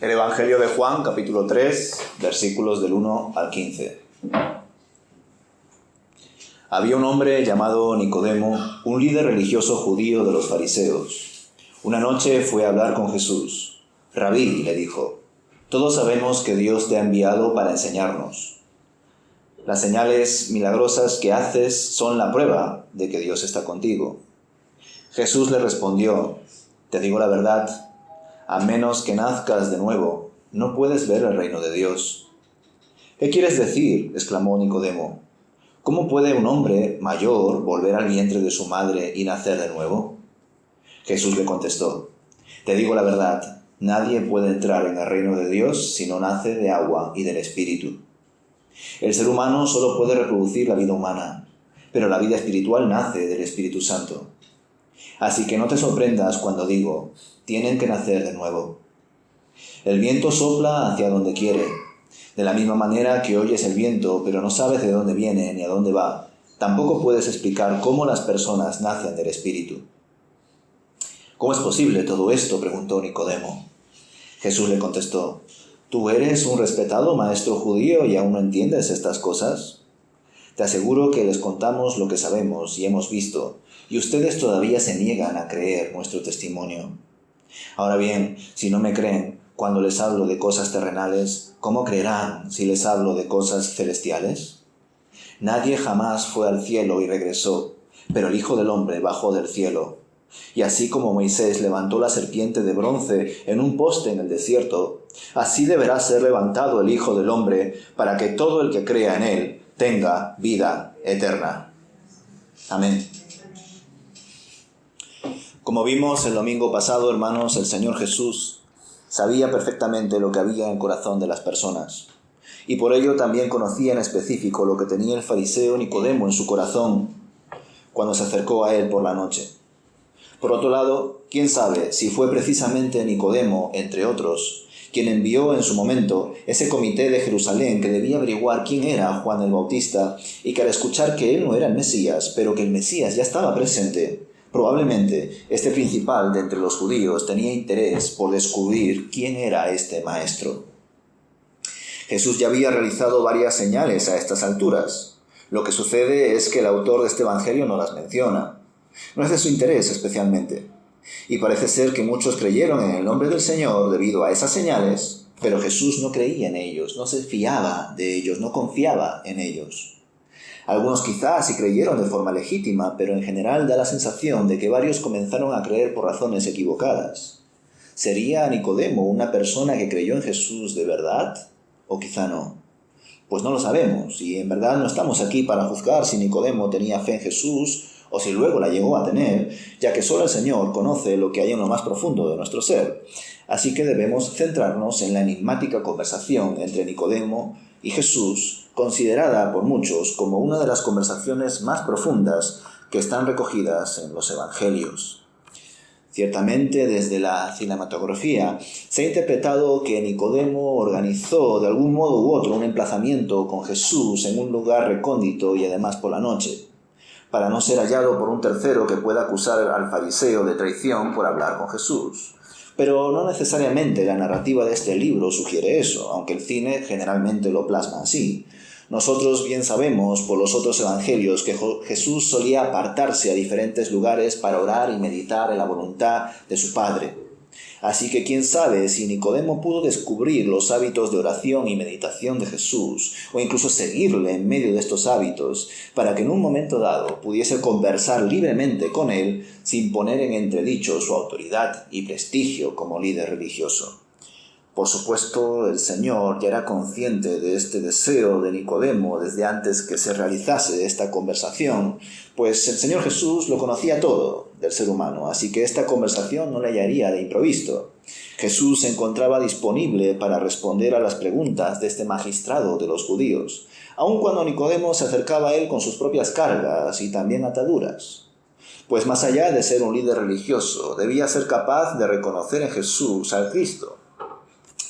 El Evangelio de Juan, capítulo 3, versículos del 1 al 15. Había un hombre llamado Nicodemo, un líder religioso judío de los fariseos. Una noche fue a hablar con Jesús. Rabí, le dijo, todos sabemos que Dios te ha enviado para enseñarnos. Las señales milagrosas que haces son la prueba de que Dios está contigo. Jesús le respondió, te digo la verdad, a menos que nazcas de nuevo, no puedes ver el reino de Dios. ¿Qué quieres decir?, exclamó Nicodemo. ¿Cómo puede un hombre mayor volver al vientre de su madre y nacer de nuevo? Jesús le contestó, te digo la verdad, nadie puede entrar en el reino de Dios si no nace de agua y del Espíritu. El ser humano solo puede reproducir la vida humana, pero la vida espiritual nace del Espíritu Santo. Así que no te sorprendas cuando digo, tienen que nacer de nuevo. El viento sopla hacia donde quiere. De la misma manera que oyes el viento, pero no sabes de dónde viene ni a dónde va, tampoco puedes explicar cómo las personas nacen del Espíritu. ¿Cómo es posible todo esto?, preguntó Nicodemo. Jesús le contestó, ¿tú eres un respetado maestro judío y aún no entiendes estas cosas? Te aseguro que les contamos lo que sabemos y hemos visto, y ustedes todavía se niegan a creer nuestro testimonio. Ahora bien, si no me creen cuando les hablo de cosas terrenales, ¿cómo creerán si les hablo de cosas celestiales? Nadie jamás fue al cielo y regresó, pero el Hijo del Hombre bajó del cielo. Y así como Moisés levantó la serpiente de bronce en un poste en el desierto, así deberá ser levantado el Hijo del Hombre para que todo el que crea en él tenga vida eterna. Amén. Como vimos el domingo pasado, hermanos, el Señor Jesús sabía perfectamente lo que había en el corazón de las personas. Y por ello también conocía en específico lo que tenía el fariseo Nicodemo en su corazón cuando se acercó a él por la noche. Por otro lado, quién sabe si fue precisamente Nicodemo, entre otros, quien envió en su momento ese comité de Jerusalén que debía averiguar quién era Juan el Bautista y que al escuchar que él no era el Mesías, pero que el Mesías ya estaba presente, probablemente este principal de entre los judíos tenía interés por descubrir quién era este maestro. Jesús ya había realizado varias señales a estas alturas. Lo que sucede es que el autor de este evangelio no las menciona. No es de su interés especialmente. Y parece ser que muchos creyeron en el nombre del Señor debido a esas señales, pero Jesús no creía en ellos, no se fiaba de ellos, no confiaba en ellos. Algunos quizás sí creyeron de forma legítima, pero en general da la sensación de que varios comenzaron a creer por razones equivocadas. ¿Sería Nicodemo una persona que creyó en Jesús de verdad? ¿O quizá no? Pues no lo sabemos, y en verdad no estamos aquí para juzgar si Nicodemo tenía fe en Jesús o si luego la llegó a tener, ya que solo el Señor conoce lo que hay en lo más profundo de nuestro ser. Así que debemos centrarnos en la enigmática conversación entre Nicodemo y Jesús, considerada por muchos como una de las conversaciones más profundas que están recogidas en los Evangelios. Ciertamente, desde la cinematografía, se ha interpretado que Nicodemo organizó de algún modo u otro un emplazamiento con Jesús en un lugar recóndito y además por la noche, para no ser hallado por un tercero que pueda acusar al fariseo de traición por hablar con Jesús. Pero no necesariamente la narrativa de este libro sugiere eso, aunque el cine generalmente lo plasma así. Nosotros bien sabemos por los otros evangelios que Jesús solía apartarse a diferentes lugares para orar y meditar en la voluntad de su Padre. Así que quién sabe si Nicodemo pudo descubrir los hábitos de oración y meditación de Jesús, o incluso seguirle en medio de estos hábitos, para que en un momento dado pudiese conversar libremente con él sin poner en entredicho su autoridad y prestigio como líder religioso. Por supuesto, el Señor ya era consciente de este deseo de Nicodemo desde antes que se realizase esta conversación, pues el Señor Jesús lo conocía todo del ser humano, así que esta conversación no le hallaría de improviso. Jesús se encontraba disponible para responder a las preguntas de este magistrado de los judíos, aun cuando Nicodemo se acercaba a él con sus propias cargas y también ataduras. Pues más allá de ser un líder religioso, debía ser capaz de reconocer en Jesús al Cristo,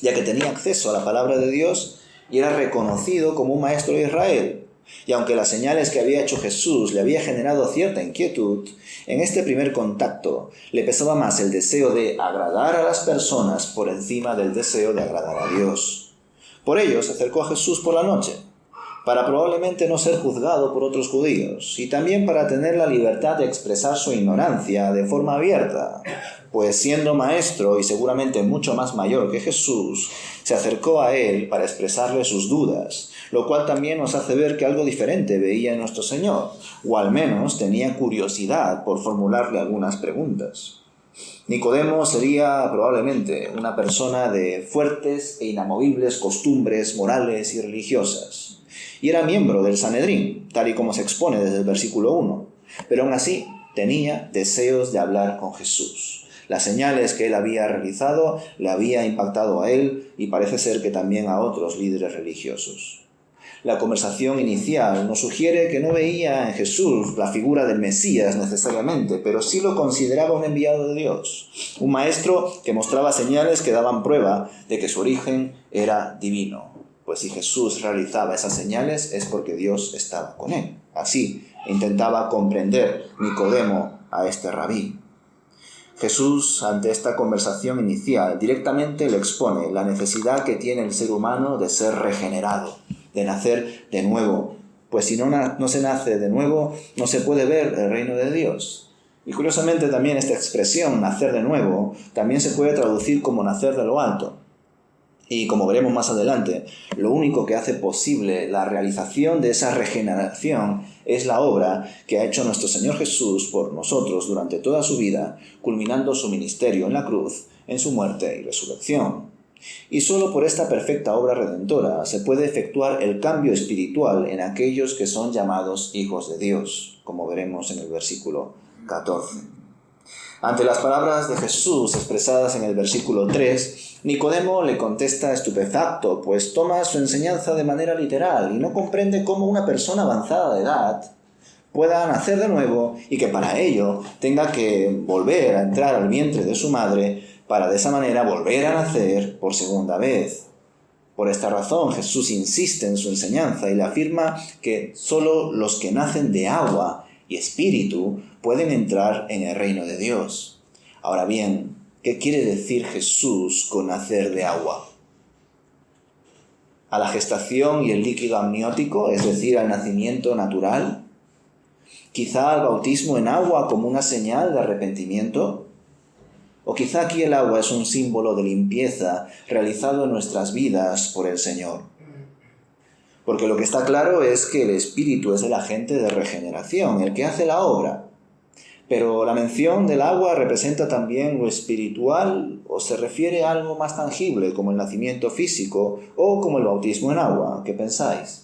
ya que tenía acceso a la palabra de Dios y era reconocido como un maestro de Israel, Y aunque las señales que había hecho Jesús le había generado cierta inquietud, en este primer contacto le pesaba más el deseo de agradar a las personas por encima del deseo de agradar a Dios. Por ello se acercó a Jesús por la noche, para probablemente no ser juzgado por otros judíos, y también para tener la libertad de expresar su ignorancia de forma abierta, pues siendo maestro y seguramente mucho más mayor que Jesús, se acercó a él para expresarle sus dudas, lo cual también nos hace ver que algo diferente veía en nuestro Señor, o al menos tenía curiosidad por formularle algunas preguntas. Nicodemo sería probablemente una persona de fuertes e inamovibles costumbres morales y religiosas, y era miembro del Sanedrín, tal y como se expone desde el versículo 1, pero aún así tenía deseos de hablar con Jesús. Las señales que él había realizado le había impactado a él y parece ser que también a otros líderes religiosos. La conversación inicial nos sugiere que no veía en Jesús la figura del Mesías necesariamente, pero sí lo consideraba un enviado de Dios, un maestro que mostraba señales que daban prueba de que su origen era divino. Pues si Jesús realizaba esas señales es porque Dios estaba con él. Así intentaba comprender Nicodemo a este rabí. Jesús, ante esta conversación inicial, directamente le expone la necesidad que tiene el ser humano de ser regenerado, de nacer de nuevo, pues si no se nace de nuevo, no se puede ver el reino de Dios. Y curiosamente también esta expresión, nacer de nuevo, también se puede traducir como nacer de lo alto. Y como veremos más adelante, lo único que hace posible la realización de esa regeneración es la obra que ha hecho nuestro Señor Jesús por nosotros durante toda su vida, culminando su ministerio en la cruz, en su muerte y resurrección. Y solo por esta perfecta obra redentora se puede efectuar el cambio espiritual en aquellos que son llamados hijos de Dios, como veremos en el versículo 14. Ante las palabras de Jesús expresadas en el versículo 3, Nicodemo le contesta estupefacto, pues toma su enseñanza de manera literal y no comprende cómo una persona avanzada de edad pueda nacer de nuevo y que para ello tenga que volver a entrar al vientre de su madre para de esa manera volver a nacer por segunda vez. Por esta razón Jesús insiste en su enseñanza y le afirma que solo los que nacen de agua y espíritu pueden entrar en el reino de Dios. Ahora bien, ¿qué quiere decir Jesús con nacer de agua? ¿A la gestación y el líquido amniótico, es decir, al nacimiento natural? ¿Quizá al bautismo en agua como una señal de arrepentimiento? ¿O quizá aquí el agua es un símbolo de limpieza realizado en nuestras vidas por el Señor? Porque lo que está claro es que el Espíritu es el agente de regeneración, el que hace la obra. Pero la mención del agua representa también lo espiritual o se refiere a algo más tangible como el nacimiento físico o como el bautismo en agua. ¿Qué pensáis?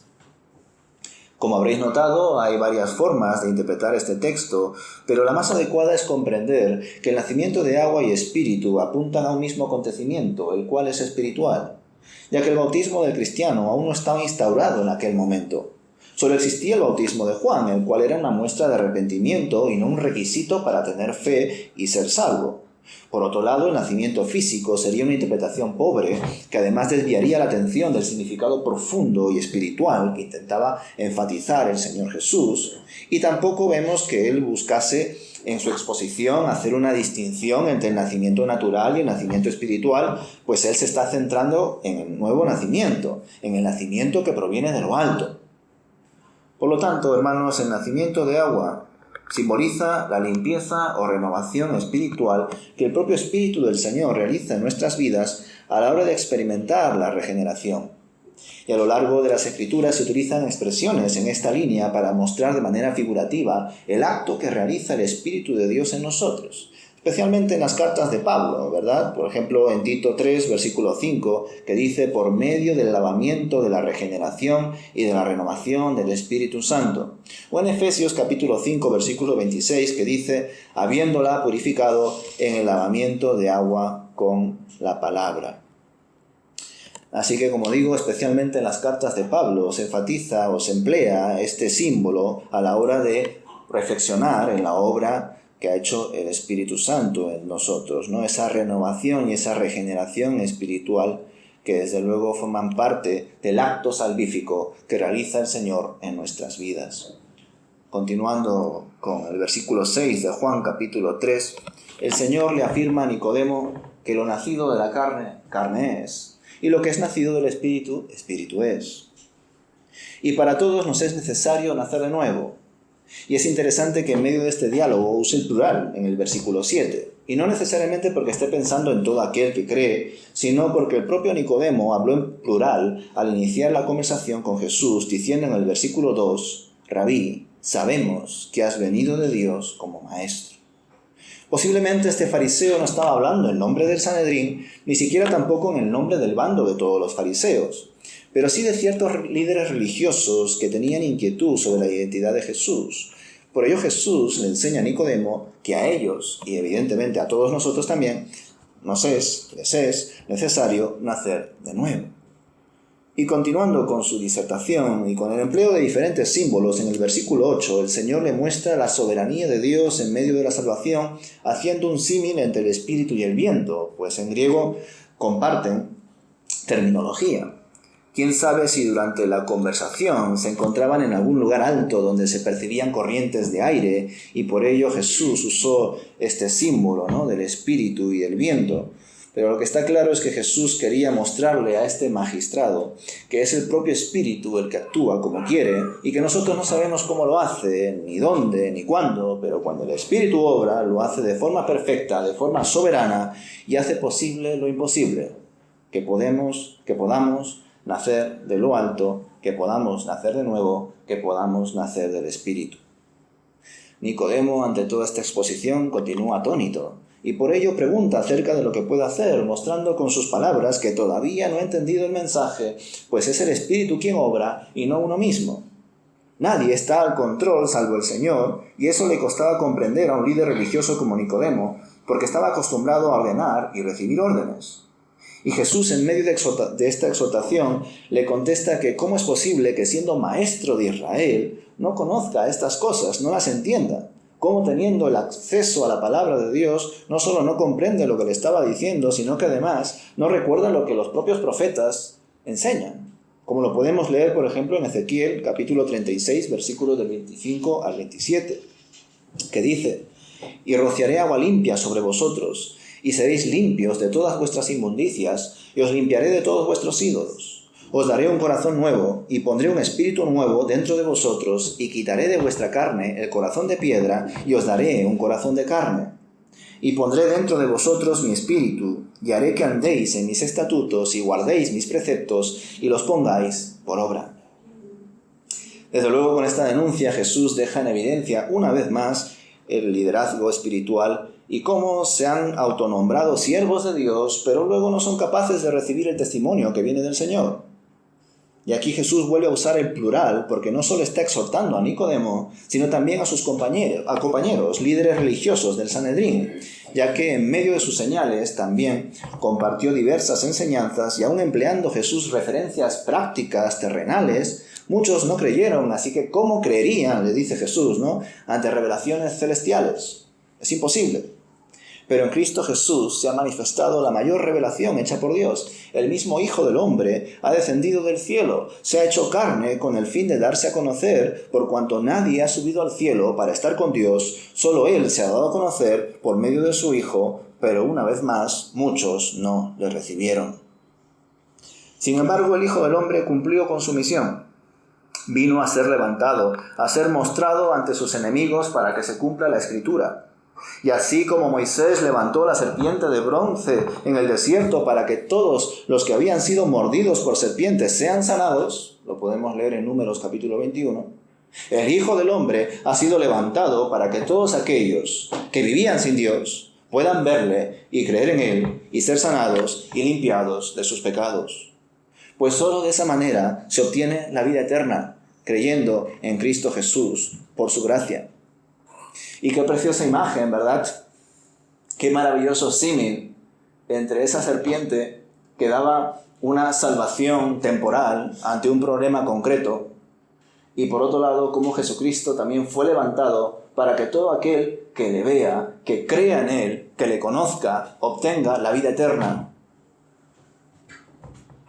Como habréis notado, hay varias formas de interpretar este texto, pero la más adecuada es comprender que el nacimiento de agua y espíritu apuntan a un mismo acontecimiento, el cual es espiritual, ya que el bautismo del cristiano aún no estaba instaurado en aquel momento. Solo existía el bautismo de Juan, el cual era una muestra de arrepentimiento y no un requisito para tener fe y ser salvo. Por otro lado, el nacimiento físico sería una interpretación pobre que además desviaría la atención del significado profundo y espiritual que intentaba enfatizar el Señor Jesús, y tampoco vemos que él buscase en su exposición hacer una distinción entre el nacimiento natural y el nacimiento espiritual, pues él se está centrando en el nuevo nacimiento, en el nacimiento que proviene de lo alto. Por lo tanto, hermanos, el nacimiento de agua simboliza la limpieza o renovación espiritual que el propio Espíritu del Señor realiza en nuestras vidas a la hora de experimentar la regeneración. Y a lo largo de las Escrituras se utilizan expresiones en esta línea para mostrar de manera figurativa el acto que realiza el Espíritu de Dios en nosotros, especialmente en las cartas de Pablo, ¿verdad? Por ejemplo, en Tito 3, versículo 5, que dice: por medio del lavamiento de la regeneración y de la renovación del Espíritu Santo. O en Efesios capítulo 5, versículo 26, que dice: habiéndola purificado en el lavamiento de agua con la palabra. Así que, como digo, especialmente en las cartas de Pablo se enfatiza o se emplea este símbolo a la hora de reflexionar en la obra que ha hecho el Espíritu Santo en nosotros, ¿no? Esa renovación y esa regeneración espiritual que desde luego forman parte del acto salvífico que realiza el Señor en nuestras vidas. Continuando con el versículo 6 de Juan capítulo 3, el Señor le afirma a Nicodemo que lo nacido de la carne, carne es, y lo que es nacido del Espíritu, Espíritu es. Y para todos nos es necesario nacer de nuevo. Y es interesante que en medio de este diálogo use el plural en el versículo 7, y no necesariamente porque esté pensando en todo aquel que cree, sino porque el propio Nicodemo habló en plural al iniciar la conversación con Jesús, diciendo en el versículo 2, Rabí, sabemos que has venido de Dios como maestro. Posiblemente este fariseo no estaba hablando en nombre del Sanedrín, ni siquiera tampoco en el nombre del bando de todos los fariseos, pero sí de ciertos líderes religiosos que tenían inquietud sobre la identidad de Jesús. Por ello Jesús le enseña a Nicodemo que a ellos, y evidentemente a todos nosotros también, les es necesario nacer de nuevo. Y continuando con su disertación y con el empleo de diferentes símbolos, en el versículo 8, el Señor le muestra la soberanía de Dios en medio de la salvación, haciendo un símil entre el espíritu y el viento, pues en griego comparten terminología. Quién sabe si durante la conversación se encontraban en algún lugar alto donde se percibían corrientes de aire, y por ello Jesús usó este símbolo, ¿no?, del espíritu y del viento. Pero lo que está claro es que Jesús quería mostrarle a este magistrado que es el propio Espíritu el que actúa como quiere y que nosotros no sabemos cómo lo hace, ni dónde, ni cuándo, pero cuando el Espíritu obra, lo hace de forma perfecta, de forma soberana y hace posible lo imposible, que podamos nacer de lo alto, que podamos nacer de nuevo, que podamos nacer del Espíritu. Nicodemo, ante toda esta exposición, continúa atónito, y por ello pregunta acerca de lo que puede hacer, mostrando con sus palabras que todavía no ha entendido el mensaje, pues es el Espíritu quien obra y no uno mismo. Nadie está al control salvo el Señor, y eso le costaba comprender a un líder religioso como Nicodemo, porque estaba acostumbrado a ordenar y recibir órdenes. Y Jesús, en medio de esta exhortación, le contesta que cómo es posible que, siendo maestro de Israel, no conozca estas cosas, no las entienda. Cómo, teniendo el acceso a la palabra de Dios, no solo no comprende lo que le estaba diciendo, sino que además no recuerda lo que los propios profetas enseñan. Como lo podemos leer, por ejemplo, en Ezequiel, capítulo 36, versículos del 25 al 27, que dice: «Y rociaré agua limpia sobre vosotros, y seréis limpios de todas vuestras inmundicias, y os limpiaré de todos vuestros ídolos. Os daré un corazón nuevo, y pondré un espíritu nuevo dentro de vosotros, y quitaré de vuestra carne el corazón de piedra, y os daré un corazón de carne. Y pondré dentro de vosotros mi espíritu, y haré que andéis en mis estatutos, y guardéis mis preceptos, y los pongáis por obra». Desde luego, con esta denuncia Jesús deja en evidencia una vez más el liderazgo espiritual y cómo se han autonombrado siervos de Dios, pero luego no son capaces de recibir el testimonio que viene del Señor. Y aquí Jesús vuelve a usar el plural porque no solo está exhortando a Nicodemo, sino también a sus compañeros, líderes religiosos del Sanedrín, ya que en medio de sus señales también compartió diversas enseñanzas y aún empleando Jesús referencias prácticas terrenales, muchos no creyeron, así que ¿cómo creerían?, le dice Jesús, ¿no?, ante revelaciones celestiales. Es imposible. Pero en Cristo Jesús se ha manifestado la mayor revelación hecha por Dios. El mismo Hijo del Hombre ha descendido del cielo, se ha hecho carne con el fin de darse a conocer, por cuanto nadie ha subido al cielo para estar con Dios, solo Él se ha dado a conocer por medio de su Hijo, pero una vez más muchos no le recibieron. Sin embargo, el Hijo del Hombre cumplió con su misión. Vino a ser levantado, a ser mostrado ante sus enemigos para que se cumpla la Escritura. Y así como Moisés levantó la serpiente de bronce en el desierto para que todos los que habían sido mordidos por serpientes sean sanados, lo podemos leer en Números capítulo 21, el Hijo del Hombre ha sido levantado para que todos aquellos que vivían sin Dios puedan verle y creer en Él y ser sanados y limpiados de sus pecados. Pues solo de esa manera se obtiene la vida eterna, creyendo en Cristo Jesús por su gracia. Y qué preciosa imagen, ¿verdad? Qué maravilloso símil entre esa serpiente que daba una salvación temporal ante un problema concreto, y por otro lado, cómo Jesucristo también fue levantado para que todo aquel que le vea, que crea en Él, que le conozca, obtenga la vida eterna.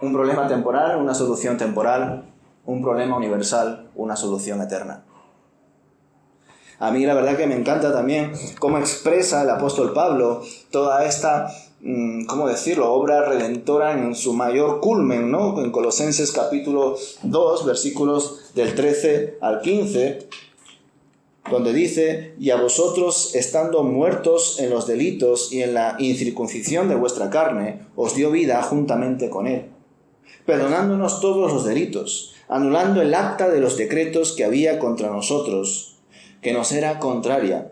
Un problema temporal, una solución temporal. Un problema universal, una solución eterna. A mí la verdad que me encanta también cómo expresa el apóstol Pablo toda esta, ¿cómo decirlo?, obra redentora en su mayor culmen, ¿no? En Colosenses capítulo 2, versículos del 13 al 15, donde dice: «Y a vosotros, estando muertos en los delitos y en la incircuncisión de vuestra carne, os dio vida juntamente con él, perdonándonos todos los delitos, anulando el acta de los decretos que había contra nosotros, que nos era contraria,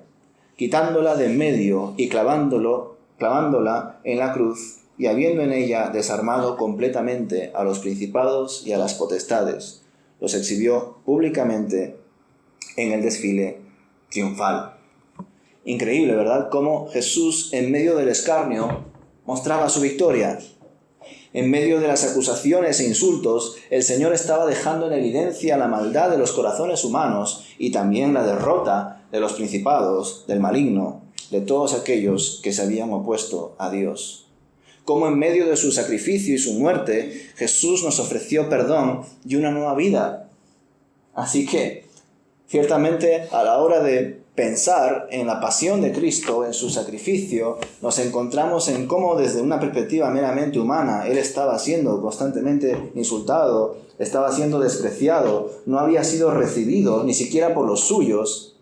quitándola de en medio y clavándola en la cruz, y habiendo en ella desarmado completamente a los principados y a las potestades, los exhibió públicamente en el desfile triunfal». Increíble, ¿verdad?, cómo Jesús, en medio del escarnio, mostraba su victoria. En medio de las acusaciones e insultos, el Señor estaba dejando en evidencia la maldad de los corazones humanos y también la derrota de los principados, del maligno, de todos aquellos que se habían opuesto a Dios. Como en medio de su sacrificio y su muerte, Jesús nos ofreció perdón y una nueva vida. Así que, ciertamente, a la hora de pensar en la pasión de Cristo, en su sacrificio, nos encontramos en cómo desde una perspectiva meramente humana Él estaba siendo constantemente insultado, estaba siendo despreciado, no había sido recibido ni siquiera por los suyos.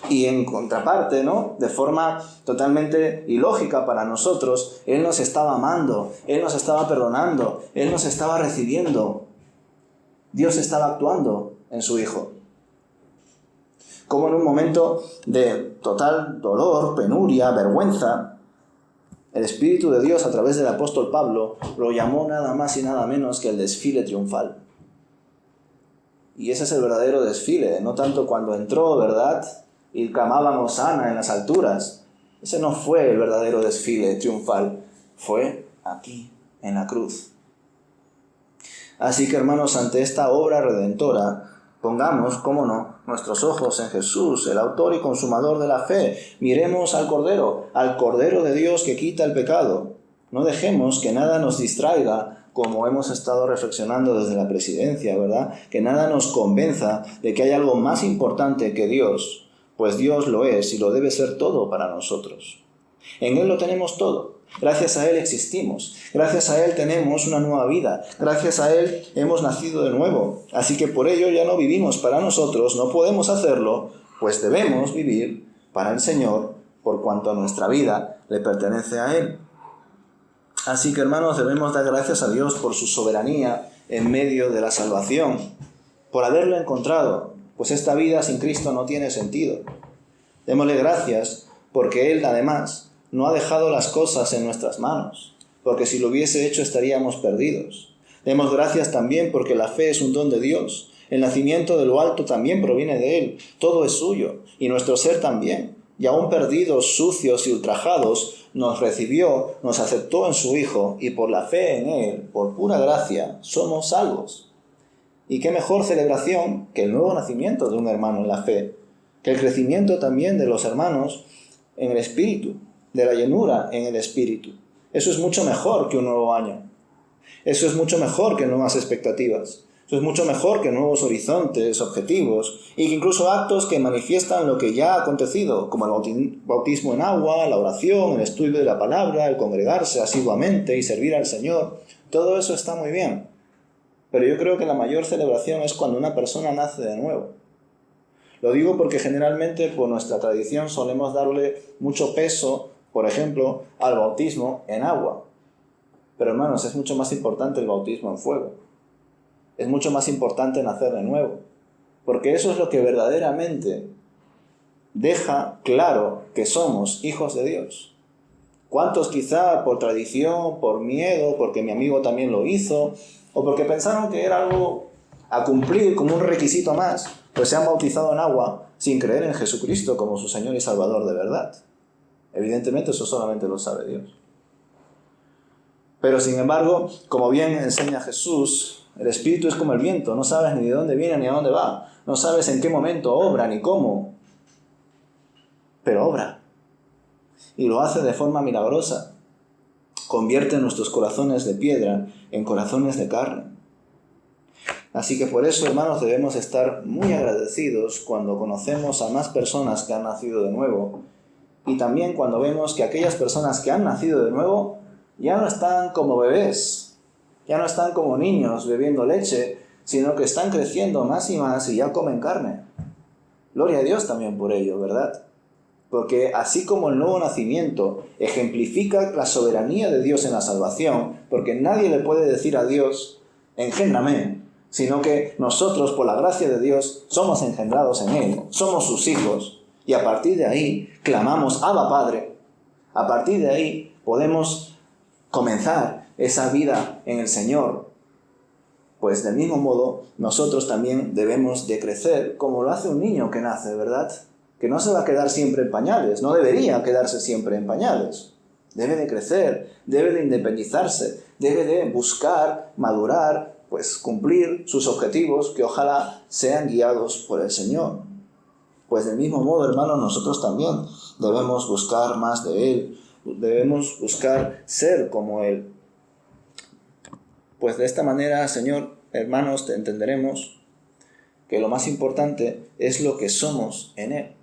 Y en contraparte, ¿no?, de forma totalmente ilógica para nosotros, Él nos estaba amando, Él nos estaba perdonando, Él nos estaba recibiendo. Dios estaba actuando en su Hijo. Como en un momento de total dolor, penuria, vergüenza, el Espíritu de Dios, a través del apóstol Pablo, lo llamó nada más y nada menos que el desfile triunfal. Y ese es el verdadero desfile, no tanto cuando entró, ¿verdad?, y clamábamos Hosana en las alturas. Ese no fue el verdadero desfile triunfal, fue aquí, en la cruz. Así que, hermanos, ante esta obra redentora, pongamos, cómo no, nuestros ojos en Jesús, el autor y consumador de la fe. Miremos al Cordero de Dios que quita el pecado. No dejemos que nada nos distraiga, como hemos estado reflexionando desde la presidencia, ¿verdad? Que nada nos convenza de que hay algo más importante que Dios, pues Dios lo es y lo debe ser todo para nosotros. En Él lo tenemos todo. Gracias a Él existimos, gracias a Él tenemos una nueva vida, gracias a Él hemos nacido de nuevo. Así que por ello ya no vivimos para nosotros, no podemos hacerlo, pues debemos vivir para el Señor, por cuanto nuestra vida le pertenece a Él. Así que, hermanos, debemos dar gracias a Dios por su soberanía en medio de la salvación, por haberlo encontrado, pues esta vida sin Cristo no tiene sentido. Démosle gracias porque Él, además, no ha dejado las cosas en nuestras manos, porque si lo hubiese hecho estaríamos perdidos. Demos gracias también porque la fe es un don de Dios. El nacimiento de lo alto también proviene de Él. Todo es suyo, y nuestro ser también. Y aún perdidos, sucios y ultrajados, nos recibió, nos aceptó en su Hijo, y por la fe en Él, por pura gracia, somos salvos. Y qué mejor celebración que el nuevo nacimiento de un hermano en la fe, que el crecimiento también de los hermanos en el Espíritu, de la llenura en el Espíritu. Eso es mucho mejor que un nuevo año. Eso es mucho mejor que nuevas expectativas. Eso es mucho mejor que nuevos horizontes, objetivos, y que incluso actos que manifiestan lo que ya ha acontecido, como el bautismo en agua, la oración, el estudio de la palabra, el congregarse asiduamente y servir al Señor. Todo eso está muy bien. Pero yo creo que la mayor celebración es cuando una persona nace de nuevo. Lo digo porque generalmente por nuestra tradición solemos darle mucho peso, por ejemplo, al bautismo en agua. Pero, hermanos, es mucho más importante el bautismo en fuego. Es mucho más importante nacer de nuevo. Porque eso es lo que verdaderamente deja claro que somos hijos de Dios. ¿Cuántos quizá por tradición, por miedo, porque mi amigo también lo hizo, o porque pensaron que era algo a cumplir como un requisito más, pues se han bautizado en agua sin creer en Jesucristo como su Señor y Salvador de verdad? Evidentemente eso solamente lo sabe Dios. Pero sin embargo, como bien enseña Jesús, el Espíritu es como el viento, no sabes ni de dónde viene ni a dónde va, no sabes en qué momento obra ni cómo, pero obra, y lo hace de forma milagrosa. convierte nuestros corazones de piedra en corazones de carne. Así que por eso, hermanos, debemos estar muy agradecidos cuando conocemos a más personas que han nacido de nuevo, y también cuando vemos que aquellas personas que han nacido de nuevo ya no están como bebés, ya no están como niños bebiendo leche, sino que están creciendo más y más y ya comen carne. Gloria a Dios también por ello, ¿verdad? Porque así como el nuevo nacimiento ejemplifica la soberanía de Dios en la salvación, porque nadie le puede decir a Dios, engéndrame, sino que nosotros, por la gracia de Dios, somos engendrados en Él, somos sus hijos, y a partir de ahí clamamos, Abba Padre. A partir de ahí podemos comenzar esa vida en el Señor. Pues del mismo modo, nosotros también debemos de crecer como lo hace un niño que nace, ¿verdad? Que no se va a quedar siempre en pañales, no debería quedarse siempre en pañales. Debe de crecer, debe de independizarse, debe de buscar, madurar, pues cumplir sus objetivos que ojalá sean guiados por el Señor. Pues del mismo modo, hermanos, nosotros también debemos buscar más de Él, debemos buscar ser como Él. Pues de esta manera, Señor, hermanos, te entenderemos que lo más importante es lo que somos en Él.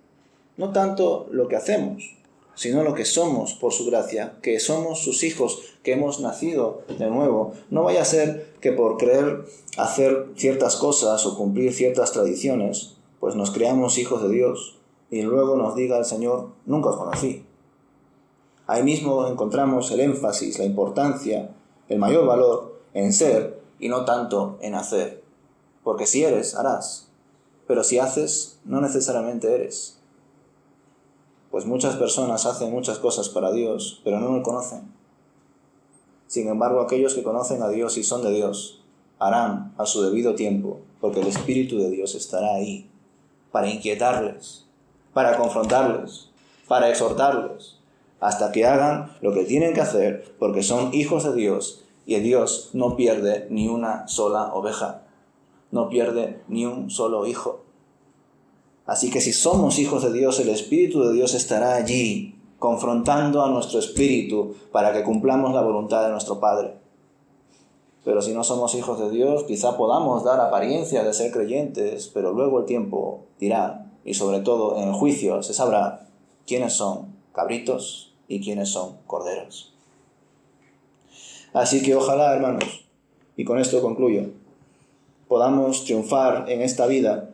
No tanto lo que hacemos, sino lo que somos por su gracia, que somos sus hijos, que hemos nacido de nuevo. No vaya a ser que por querer hacer ciertas cosas o cumplir ciertas tradiciones, pues nos creamos hijos de Dios y luego nos diga el Señor, nunca os conocí. Ahí mismo encontramos el énfasis, la importancia, el mayor valor en ser y no tanto en hacer. Porque si eres, harás. Pero si haces, no necesariamente eres. Pues muchas personas hacen muchas cosas para Dios, pero no lo conocen. Sin embargo, aquellos que conocen a Dios y son de Dios, harán a su debido tiempo, porque el Espíritu de Dios estará ahí para inquietarles, para confrontarles, para exhortarles, hasta que hagan lo que tienen que hacer, porque son hijos de Dios, y Dios no pierde ni una sola oveja, no pierde ni un solo hijo. Así que si somos hijos de Dios, el Espíritu de Dios estará allí, confrontando a nuestro espíritu para que cumplamos la voluntad de nuestro Padre. Pero si no somos hijos de Dios, quizá podamos dar apariencia de ser creyentes, pero luego el tiempo dirá, y sobre todo en el juicio se sabrá quiénes son cabritos y quiénes son corderos. Así que ojalá, hermanos, y con esto concluyo, podamos triunfar en esta vida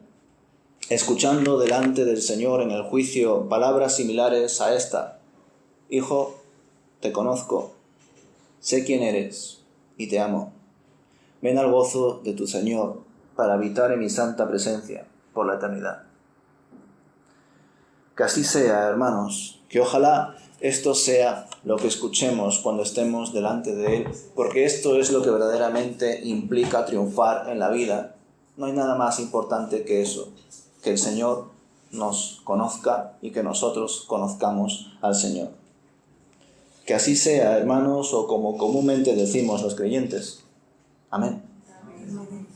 escuchando delante del Señor en el juicio palabras similares a esta. Hijo, te conozco, sé quién eres y te amo. Ven al gozo de tu Señor para habitar en mi santa presencia por la eternidad. Que así sea, hermanos, que ojalá esto sea lo que escuchemos cuando estemos delante de Él, porque esto es lo que verdaderamente implica triunfar en la vida. No hay nada más importante que eso, que el Señor nos conozca y que nosotros conozcamos al Señor. Que así sea, hermanos, o como comúnmente decimos los creyentes. Amén.